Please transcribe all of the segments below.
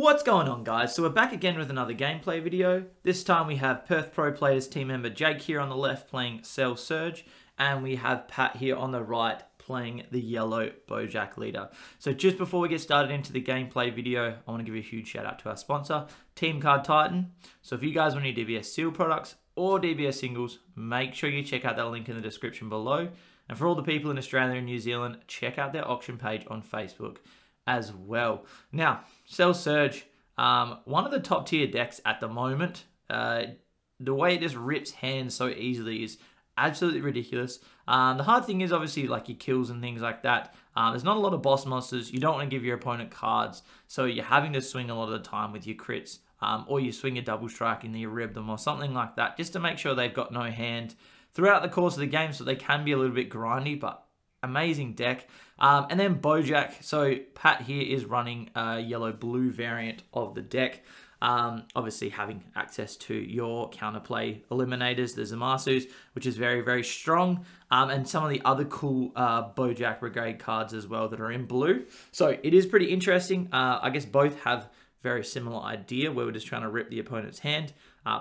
What's going on, guys? So we're back again with another gameplay video. This time we have Perth Pro Players team member Jake here on the left playing Cell Surge, and we have Pat here on the right playing the yellow Boujack leader. So just before we get started into the gameplay video, I want to give a huge shout out to our sponsor, Team Card Titan. So if you guys want any DBS Seal products or DBS singles, make sure you check out that link in the description below. And for all the people in Australia and New Zealand, check out their auction page on Facebook as well. Now, Cell Surge, one of the top tier decks at the moment. The way it just rips hands so easily is absolutely ridiculous. The hard thing is obviously like your kills and things like that. There's not a lot of boss monsters. You don't want to give your opponent cards, so you're having to swing a lot of the time with your crits, or you swing a double strike and then you rib them or something like that, just to make sure they've got no hand throughout the course of the game, so they can be a little bit grindy, but amazing deck. And then Boujack. So Pat here is running a yellow-blue variant of the deck. Obviously having access to your counterplay eliminators, the Zamasus, which is very, very strong. And some of the other cool Boujack Brigade cards as well that are in blue. So it is pretty interesting. I guess both have very similar idea where we're just trying to rip the opponent's hand.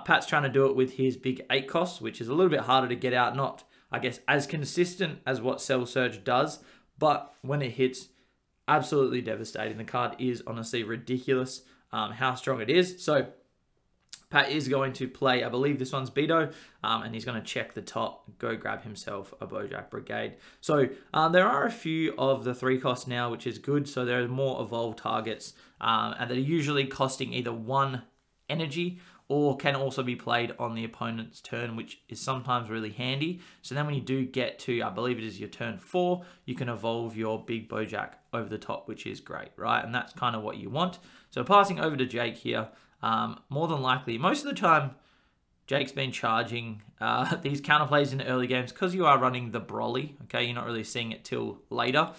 Pat's trying to do it with his big 8 cost, which is a little bit harder to get out. Not, I guess, as consistent as what Cell Surge does, but when it hits, absolutely devastating. The card is honestly ridiculous how strong it is. So Pat is going to play, I believe this one's Beto, and he's going to check the top, go grab himself a Boujack Brigade. So there are a few of the 3 costs now, which is good. So there are more evolved targets, and they're usually costing either 1 energy or can also be played on the opponent's turn, which is sometimes really handy. So then when you do get to, I believe it is your turn 4, you can evolve your big Boujack over the top, which is great, right? And that's kind of what you want. So passing over to Jake here, more than likely, most of the time, Jake's been charging these counterplays in the early games because you are running the Broly, okay? You're not really seeing it till later.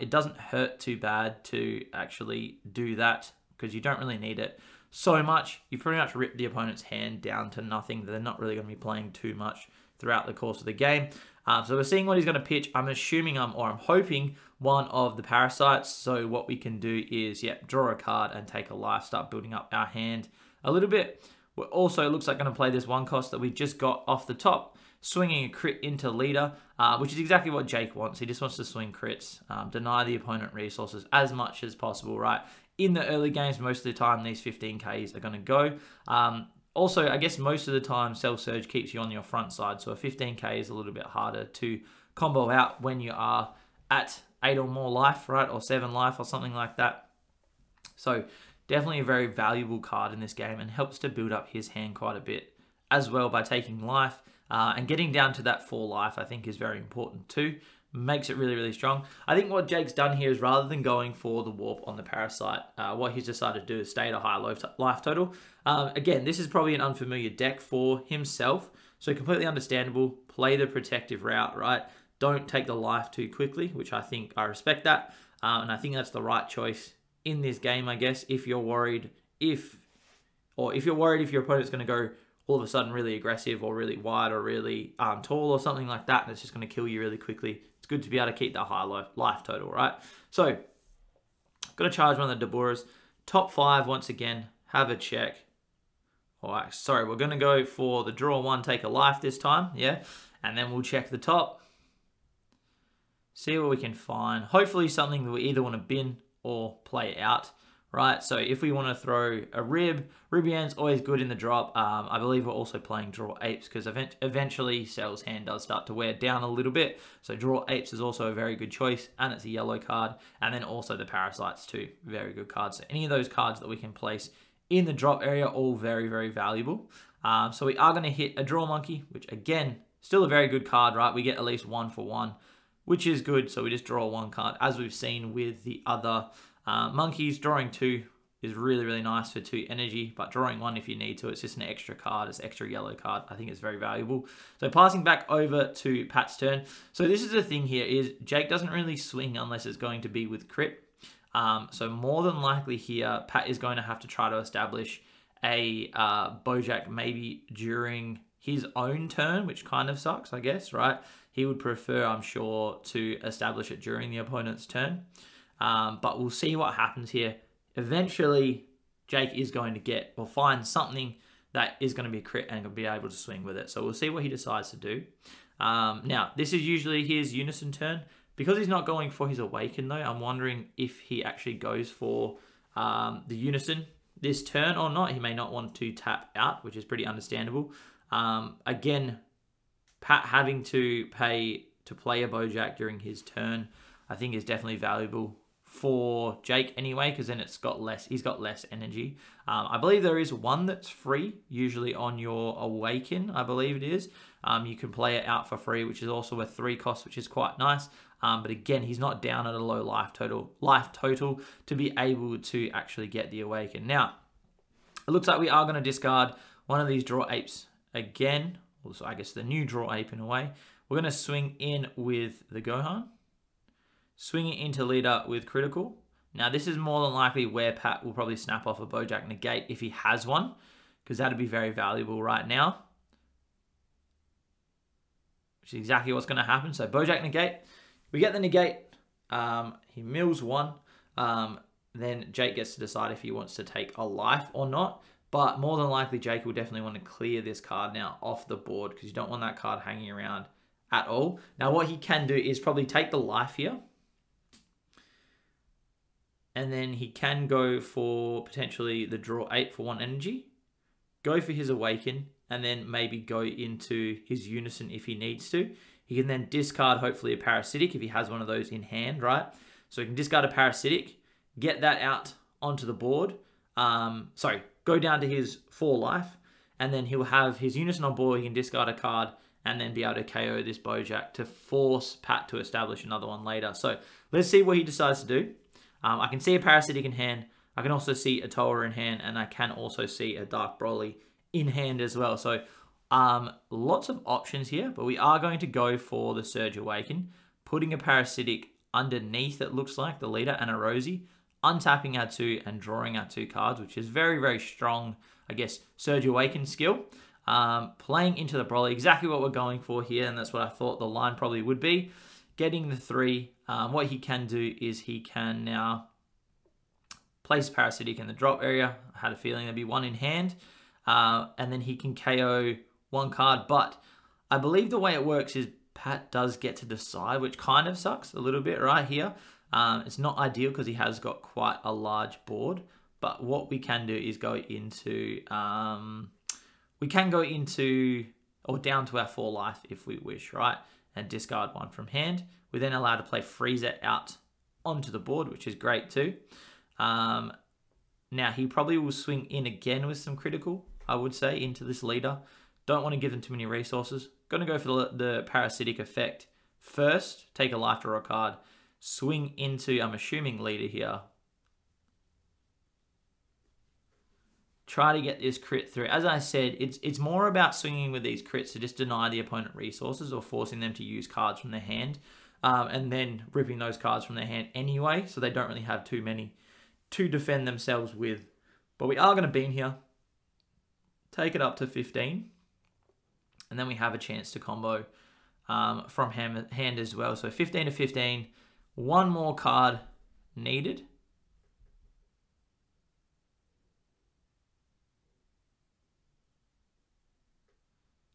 It doesn't hurt too bad to actually do that because you don't really need it so much. You pretty much rip the opponent's hand down to nothing. They're not really going to be playing too much throughout the course of the game. So we're seeing what he's going to pitch. I'm assuming, or I'm hoping, one of the parasites. So what we can do is, draw a card and take a life, start building up our hand a little bit. We're also, looks like, going to play this 1 cost that we just got off the top, swinging a crit into leader, which is exactly what Jake wants. He just wants to swing crits, deny the opponent resources as much as possible, right? In the early games, most of the time, these 15Ks are going to go. Also, I guess most of the time, Cell Surge keeps you on your front side, so a 15K is a little bit harder to combo out when you are at 8 or more life, right? Or 7 life or something like that. So definitely a very valuable card in this game and helps to build up his hand quite a bit as well by taking life. And getting down to that 4 life, I think, is very important too. Makes it really, really strong. I think what Jake's done here is, rather than going for the warp on the parasite, what he's decided to do is stay at a high life total. Again, this is probably an unfamiliar deck for himself, so completely understandable. Play the protective route, right? Don't take the life too quickly, which I respect that. And I think that's the right choice in this game, I guess, if you're worried if your opponent's going to go all of a sudden really aggressive or really wide or really tall or something like that, and it's just going to kill you really quickly. It's good to be able to keep that high life total, right? So, got to charge one of the Daburas. Top 5, once again, have a check. All right, sorry, we're going to go for the draw 1, take a life this time, yeah? And then we'll check the top. See what we can find. Hopefully something that we either want to bin or play out, right? So if we want to throw a Ribian's always good in the drop. I believe we're also playing Draw Apes because eventually Cell's hand does start to wear down a little bit. So Draw Apes is also a very good choice, and it's a yellow card. And then also the Parasites too, very good cards. So any of those cards that we can place in the drop area, all very, very valuable. So we are going to hit a Draw Monkey, which again, still a very good card, right? We get at least 1 for 1, which is good. So we just draw 1 card, as we've seen with the other monkeys. Drawing 2 is really, really nice for 2 energy, but drawing 1 if you need to, it's just an extra card, it's an extra yellow card. I think it's very valuable. So passing back over to Pat's turn. So this is the thing here, is Jake doesn't really swing unless it's going to be with crit. So more than likely here, Pat is going to have to try to establish a Boujack maybe during his own turn, which kind of sucks, I guess, right? He would prefer, I'm sure, to establish it during the opponent's turn. But we'll see what happens here. Eventually, Jake is going to get or find something that is going to be a crit and be able to swing with it. So we'll see what he decides to do. Now, this is usually his unison turn. Because he's not going for his awaken though, I'm wondering if he actually goes for the unison this turn or not. He may not want to tap out, which is pretty understandable. Again, Pat having to pay to play a Bojack during his turn, I think is definitely valuable for Jake anyway, because then he's got less energy. I believe there is one that's free, usually on your awaken, I believe it is. You can play it out for free, which is also a 3 cost, which is quite nice. But again, he's not down at a low life total to be able to actually get the awaken. Now, it looks like we are going to discard one of these draw apes again. Also, I guess the new draw ape in a way. We're going to swing in with the Gohan. Swing it into leader with critical. Now, this is more than likely where Pat will probably snap off a Bojack negate if he has one, because that'd be very valuable right now. Which is exactly what's going to happen. So Bojack negate. We get the negate. He mills 1. Then Jake gets to decide if he wants to take a life or not. But more than likely, Jake will definitely want to clear this card now off the board, because you don't want that card hanging around at all. Now, what he can do is probably take the life here. And then he can go for potentially the draw 8 for 1 energy. Go for his awaken. And then maybe go into his unison if he needs to. He can then discard, hopefully, a parasitic if he has one of those in hand, right? So he can discard a parasitic, get that out onto the board. Go down to his 4 life, and then he'll have his unison on board. He can discard a card and then be able to KO this Bojack to force Pat to establish another one later. So let's see what he decides to do. I can see a parasitic in hand. I can also see a Toa in hand, and I can also see a Dark Broly in hand as well. So lots of options here, but we are going to go for the Surge Awaken, putting a parasitic underneath, it looks like, the leader and a Rosie, untapping our 2 and drawing our 2 cards, which is very, very strong, I guess, Surge Awaken skill. Playing into the Broly, exactly what we're going for here, and that's what I thought the line probably would be. Getting the 3, what he can do is he can now place parasitic in the drop area. I had a feeling there'd be 1 in hand. And then he can KO 1 card. But I believe the way it works is Pat does get to decide, which kind of sucks a little bit right here. It's not ideal because he has got quite a large board. But what we can do is go into... we can go into... or down to our 4 life if we wish, right? And discard 1 from hand. We're then allowed to play Frieza out onto the board, which is great too. Now, he probably will swing in again with some critical, I would say, into this leader. Don't want to give them too many resources. Going to go for the parasitic effect first. Take a life, draw a card. Swing into, I'm assuming, leader here. Try to get this crit through. As I said, it's more about swinging with these crits to just deny the opponent resources or forcing them to use cards from their hand. And then ripping those cards from their hand anyway, so they don't really have too many to defend themselves with. But we are going to beam here. Take it up to 15. And then we have a chance to combo from hand as well. So 15 to 15. 1 more card needed.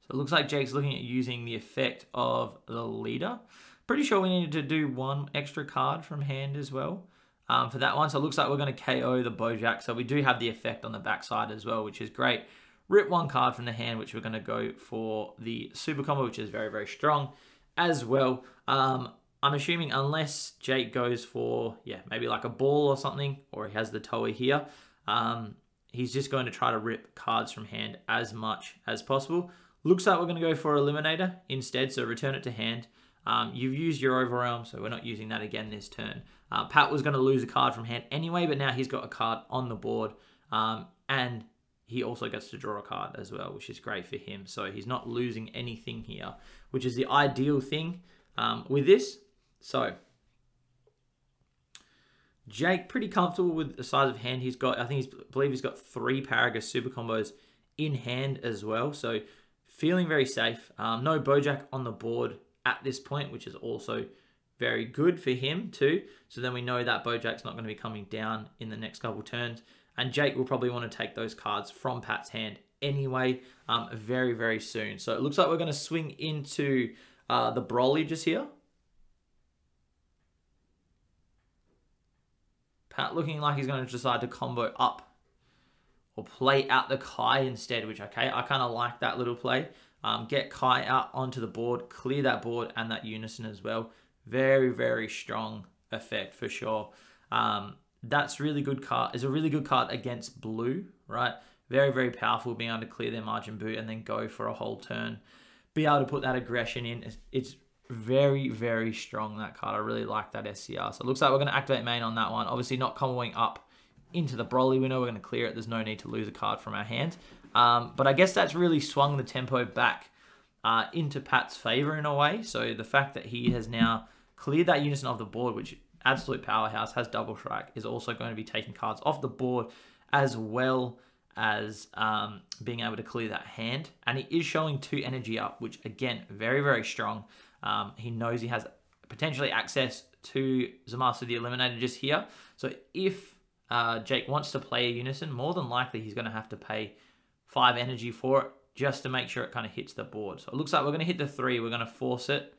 So it looks like Jake's looking at using the effect of the leader. Pretty sure we needed to do 1 extra card from hand as well. For that one. So it looks like we're going to KO the Bojack. So we do have the effect on the backside as well, which is great. Rip 1 card from the hand, which we're going to go for the super combo, which is very, very strong as well. I'm assuming unless Jake goes for, maybe like a ball or something, or he has the Toa here, he's just going to try to rip cards from hand as much as possible. Looks like we're going to go for Eliminator instead, so return it to hand. You've used your Overwhelm, so we're not using that again this turn. Pat was going to lose a card from hand anyway, but now he's got a card on the board. And he also gets to draw a card as well, which is great for him. So he's not losing anything here, which is the ideal thing with this. So Jake, pretty comfortable with the size of hand he's got. I believe he's got 3 Paragus super combos in hand as well. So feeling very safe. No Bojack on the board at this point, which is also very good for him too. So then we know that Bojack's not going to be coming down in the next couple turns. And Jake will probably want to take those cards from Pat's hand anyway, very, very soon. So it looks like we're going to swing into the Broly just here. Pat looking like he's going to decide to combo up or play out the Kai instead, which, okay, I kind of like that little play. Get Kai out onto the board, clear that board and that Unison as well. Very, very strong effect for sure. That's really good card. Is a really good card against blue, right? Very, very powerful, being able to clear their margin boot and then go for a whole turn. Be able to put that aggression in. It's very, very strong, that card. I really like that SCR. So it looks like we're going to activate main on that one. Obviously not comboing up into the Broly. We know we're going to clear it. There's no need to lose a card from our hand. But I guess that's really swung the tempo back into Pat's favor in a way. So the fact that he has now cleared that Unison off the board, which absolute powerhouse, has double strike, is also going to be taking cards off the board as well as being able to clear that hand. And he is showing 2 energy up, which again, very, very strong. He knows he has potentially access to Zamasu the Eliminator just here. So if Jake wants to play a Unison, more than likely he's going to have to pay 5 energy for it just to make sure it kind of hits the board. So it looks like we're going to hit the 3. We're going to force it.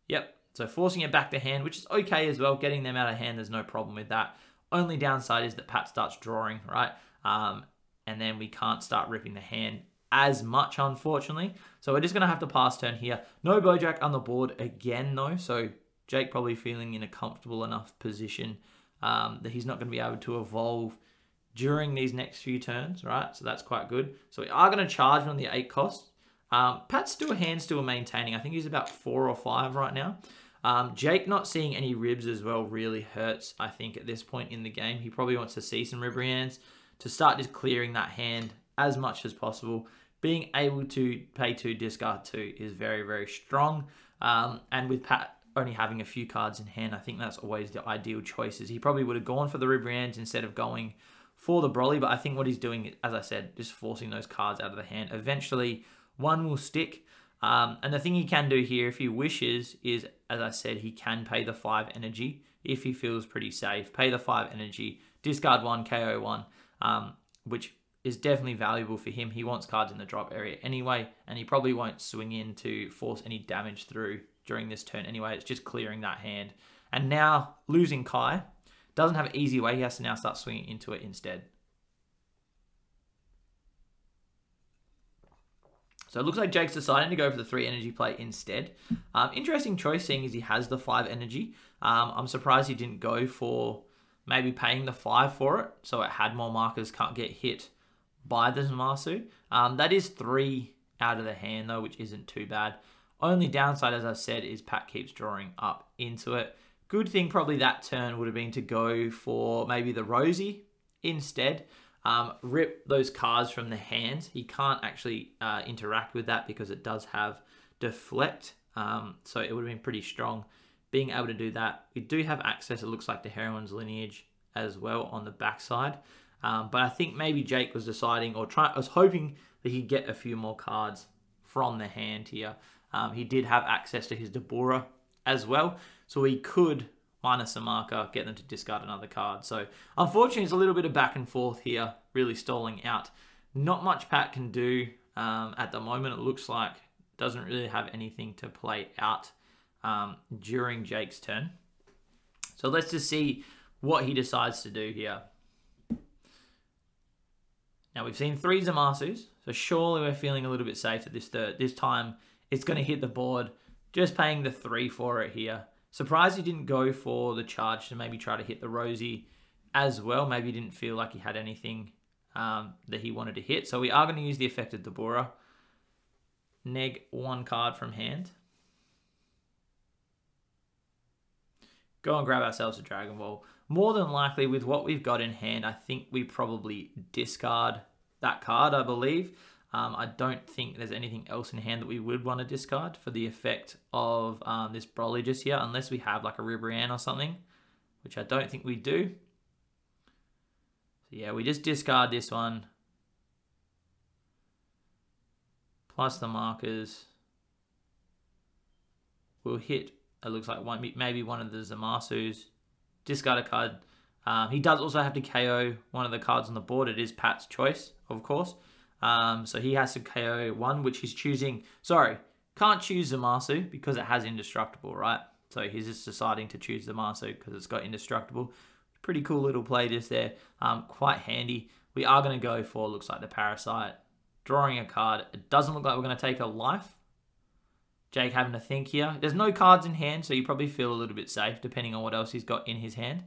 Yep. So forcing it back to hand, which is okay as well. Getting them out of hand, there's no problem with that. Only downside is that Pat starts drawing, right? And then we can't start ripping the hand as much, unfortunately. So we're just going to have to pass turn here. No Bojack on the board again, though. So Jake probably feeling in a comfortable enough position that he's not going to be able to evolve during these next few turns, right? So that's quite good. So we are going to charge on the 8 cost. Pat's still maintaining. I think he's about 4 or 5 right now. Jake not seeing any ribs as well really hurts, I think, at this point in the game. He probably wants to see some rib hands to start just clearing that hand as much as possible. Being able to pay 2, discard 2 is very, very strong. And with Pat only having a few cards in hand, I think that's always the ideal choices. He probably would have gone for the rib hands instead of going for the Broly, but I think what he's doing, as I said, just forcing those cards out of the hand. Eventually, one will stick. And the thing he can do here, if he wishes, is, as I said, he can pay the 5 energy if he feels pretty safe. Pay the 5 energy, discard 1, KO 1, which is definitely valuable for him. He wants cards in the drop area anyway, and he probably won't swing in to force any damage through during this turn anyway. It's just clearing that hand. And now, losing Kai doesn't have an easy way. He has to now start swinging into it instead. So it looks like Jake's deciding to go for the 3 energy play instead. Interesting choice, seeing as he has the 5 energy. I'm surprised he didn't go for maybe paying the 5 for it, so it had more markers, can't get hit by the Zamasu. That is 3 out of the hand though, which isn't too bad. Only downside, as I've said, is Pat keeps drawing up into it. Good thing probably that turn would have been to go for maybe the Rosie instead. Rip those cards from the hand. He can't actually interact with that because it does have deflect. So it would have been pretty strong being able to do that. We do have access, it looks like, to Heroine's Lineage as well on the backside. But I think maybe Jake was deciding, or was hoping that he'd get a few more cards from the hand here. He did have access to his Dabura as well, so he could minus a marker, get them to discard another card. So unfortunately, it's a little bit of back and forth here, really stalling out. Not much Pat can do at the moment. It looks like doesn't really have anything to play out during Jake's turn. So let's just see what he decides to do here. Now we've seen 3 Zamasus, so surely we're feeling a little bit safe at this third. This time it's going to hit the board, just paying the 3 for it here. Surprised he didn't go for the charge to maybe try to hit the Rosie as well. Maybe he didn't feel like he had anything that he wanted to hit. So we are going to use the effect of Dabura. Neg 1 card from hand. Go and grab ourselves a Dragon Ball. More than likely, with what we've got in hand, I think we probably discard that card, I believe. I don't think there's anything else in hand that we would want to discard for the effect of this Broly just here, unless we have like a Ribrianne or something, which I don't think we do. So yeah, we just discard this one. Plus the markers. We'll hit, it looks like maybe one of the Zamasus. Discard a card He does also have to KO one of the cards on the board. It is Pat's choice, of course. So he has to KO one, which he's choosing. Sorry, can't choose Zamasu because it has indestructible, right? So he's just deciding to choose Zamasu because it's got indestructible. Pretty cool little play just there. Quite handy. We are going to go for, looks like the Parasite. Drawing a card. It doesn't look like we're going to take a life. Jake having to think here. There's no cards in hand, so you probably feel a little bit safe depending on what else he's got in his hand.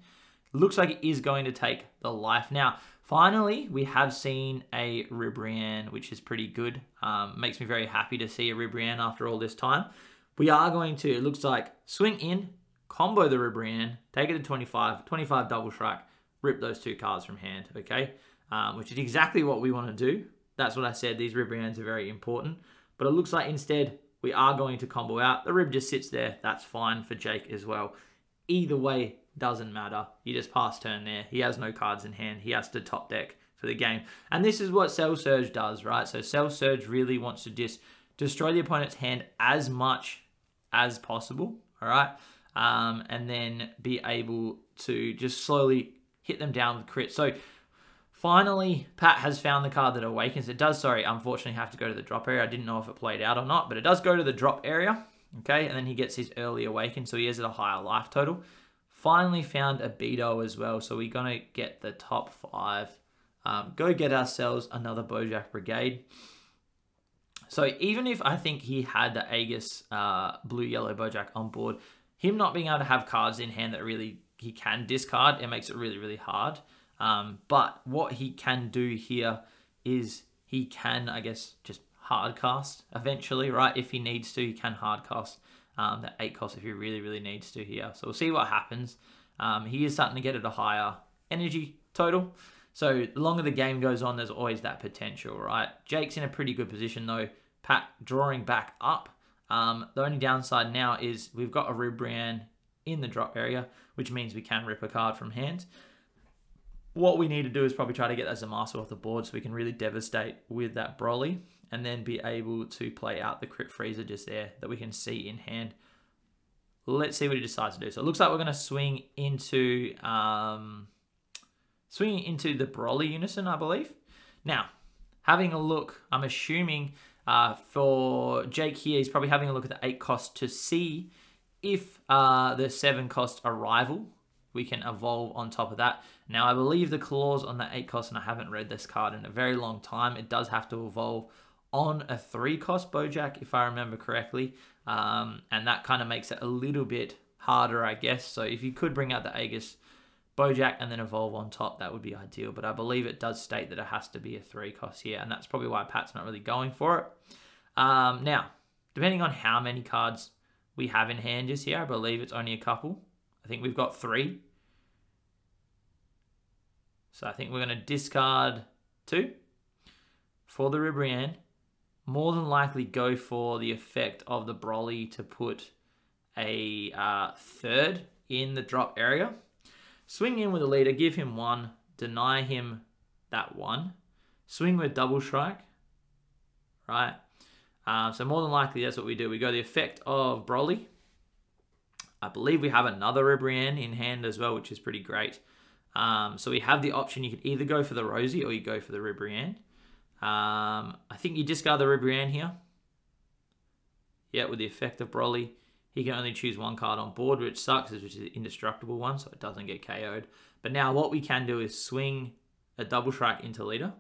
Looks like he is going to take the life. Now, finally, we have seen a Ribrianne, which is pretty good. Makes me very happy to see a Ribrianne after all this time. We are going to, it looks like, swing in, combo the Ribrianne, take it to 25, 25 double strike, rip those 2 cards from hand, okay? Which is exactly what we want to do. That's what I said, these Ribriannes are very important. But it looks like instead, we are going to combo out. The Rib just sits there. That's fine for Jake as well. Either way, doesn't matter. You just pass turn there. He has no cards in hand. He has to top deck for the game. And this is what Cell Surge does, right? So Cell Surge really wants to just destroy the opponent's hand as much as possible, all right? And then be able to just slowly hit them down with crit. So finally, Pat has found the card that awakens. It does, sorry, unfortunately have to go to the drop area. I didn't know if it played out or not, but it does go to the drop area, okay? And then he gets his early awaken, so he is at a higher life total. Finally found a Beto as well, so we're going to get the top 5. Go get ourselves another Boujack Brigade. So even if I think he had the Aegis blue-yellow Boujack on board, him not being able to have cards in hand that really he can discard, it makes it really, really hard. But what he can do here is he can, I guess, just hard cast eventually, right? If he needs to, he can hard cast that 8 cost if he really, really needs to here. So we'll see what happens. He is starting to get at a higher energy total. So the longer the game goes on, there's always that potential, right? Jake's in a pretty good position though. Pat drawing back up. The only downside now is we've got a Ribrianne in the drop area, which means we can rip a card from hand. What we need to do is probably try to get that Zamasu off the board so we can really devastate with that Broly and then be able to play out the Crit Freezer just there that we can see in hand. Let's see what he decides to do. So it looks like we're going to swing into the Broly Unison, I believe. Now, having a look, I'm assuming for Jake here, he's probably having a look at the 8 cost to see if the 7 cost Arrival, we can evolve on top of that. Now, I believe the clause on the 8 cost, and I haven't read this card in a very long time, it does have to evolve on a 3 cost Boujack, if I remember correctly. And that kind of makes it a little bit harder, I guess. So if you could bring out the Aegis Boujack and then evolve on top, that would be ideal. But I believe it does state that it has to be a 3 cost here, and that's probably why Pat's not really going for it. Now, depending on how many cards we have in hand just here, I believe it's only a couple. I think we've got 3. So I think we're going to discard 2 for the Ribrianne. More than likely go for the effect of the Broly to put a 3rd in the drop area. Swing in with a leader, give him 1, deny him that 1. Swing with double strike, right? So more than likely that's what we do. We go the effect of Broly. I believe we have another Ribrianne in hand as well, which is pretty great. So we have the option, you could either go for the Rosie or you go for the Ribrianne. I think you discard the Ribrianne here. Yeah, with the effect of Broly. He can only choose 1 card on board, which sucks, which is an indestructible one, so it doesn't get KO'd. But now what we can do is swing a double strike into leader.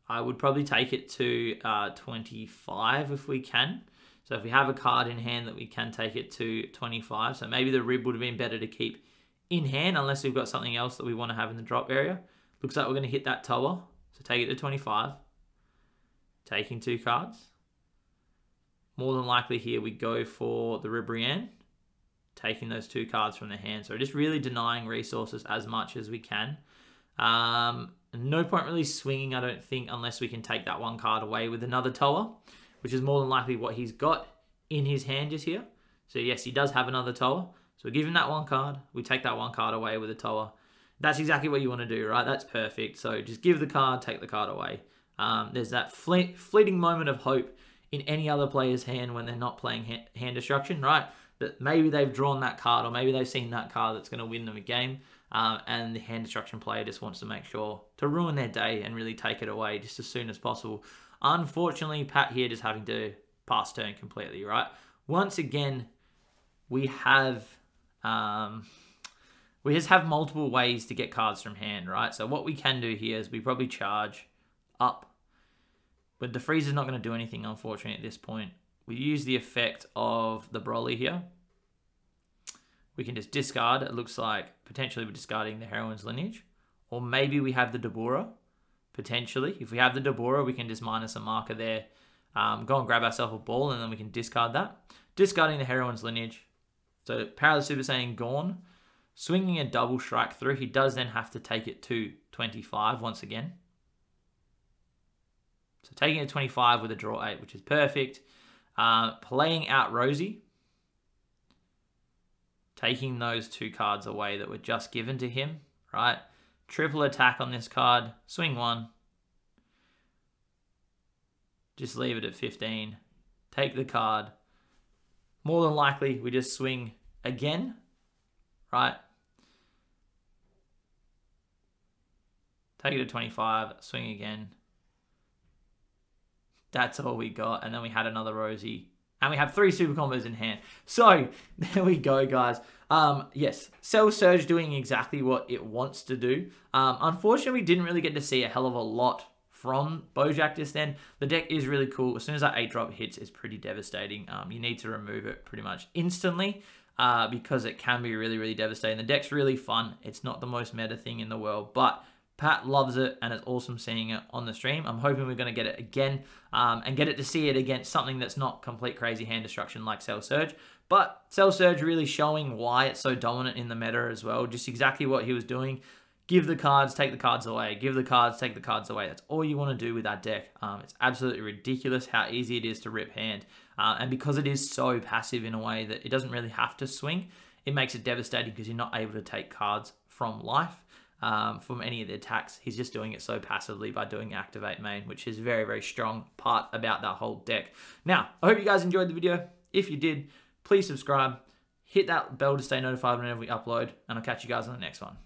I would probably take it to 25 if we can. So if we have a card in hand that we can take it to 25. So maybe the Rib would have been better to keep in hand unless we've got something else that we want to have in the drop area. Looks like we're going to hit that tower. So take it to 25. Taking 2 cards. More than likely here we go for the Ribrianne. Taking those 2 cards from the hand. So just really denying resources as much as we can. No point really swinging, I don't think, unless we can take that 1 card away with another tower, which is more than likely what he's got in his hand just here. So yes, he does have another tower. So we give him that 1 card. We take that 1 card away with a tower. That's exactly what you want to do, right? That's perfect. So just give the card, take the card away. There's that fleeting moment of hope in any other player's hand when they're not playing hand destruction, right? that maybe they've drawn that card or maybe they've seen that card that's going to win them a game. And the hand destruction player just wants to make sure to ruin their day and really take it away just as soon as possible. Unfortunately, Pat here just having to pass turn completely, right? Once again, we just have multiple ways to get cards from hand, right? So what we can do here is we probably charge up. But the freezer's not going to do anything, unfortunately, at this point. We use the effect of the Broly here. We can just discard. It looks like potentially we're discarding the Heroine's Lineage. Or maybe we have the Dabura, potentially. If we have the Dabura, we can just minus a marker there. Go and grab ourselves a ball, and then we can discard that. Discarding the Heroine's Lineage. So Power of the Super Saiyan gone. Swinging a double strike through. He does then have to take it to 25 once again. So taking it to 25 with a draw 8, which is perfect. Playing out Rosie. Taking those 2 cards away that were just given to him, right? Triple attack on this card. Swing 1. Just leave it at 15. Take the card. More than likely, we just swing again, right? Take it to 25. Swing again. That's all we got. And then we had another Rosie. And we have 3 super combos in hand. So, there we go, guys. Yes, Cell Surge doing exactly what it wants to do. Unfortunately, we didn't really get to see a hell of a lot from Boujack just then. The deck is really cool. As soon as that 8-drop hits, it's pretty devastating. You need to remove it pretty much instantly because it can be really, really devastating. The deck's really fun. It's not the most meta thing in the world, but Pat loves it, and it's awesome seeing it on the stream. I'm hoping we're going to get it again and get it to see it against something that's not complete crazy hand destruction like Cell Surge. But Cell Surge really showing why it's so dominant in the meta as well. Just exactly what he was doing. Give the cards, take the cards away. Give the cards, take the cards away. That's all you want to do with that deck. It's absolutely ridiculous how easy it is to rip hand. And because it is so passive in a way that it doesn't really have to swing, it makes it devastating because you're not able to take cards from life. From any of the attacks. He's just doing it so passively by doing Activate Main, which is a very, very strong part about that whole deck. Now, I hope you guys enjoyed the video. If you did, please subscribe. Hit that bell to stay notified whenever we upload, and I'll catch you guys on the next one.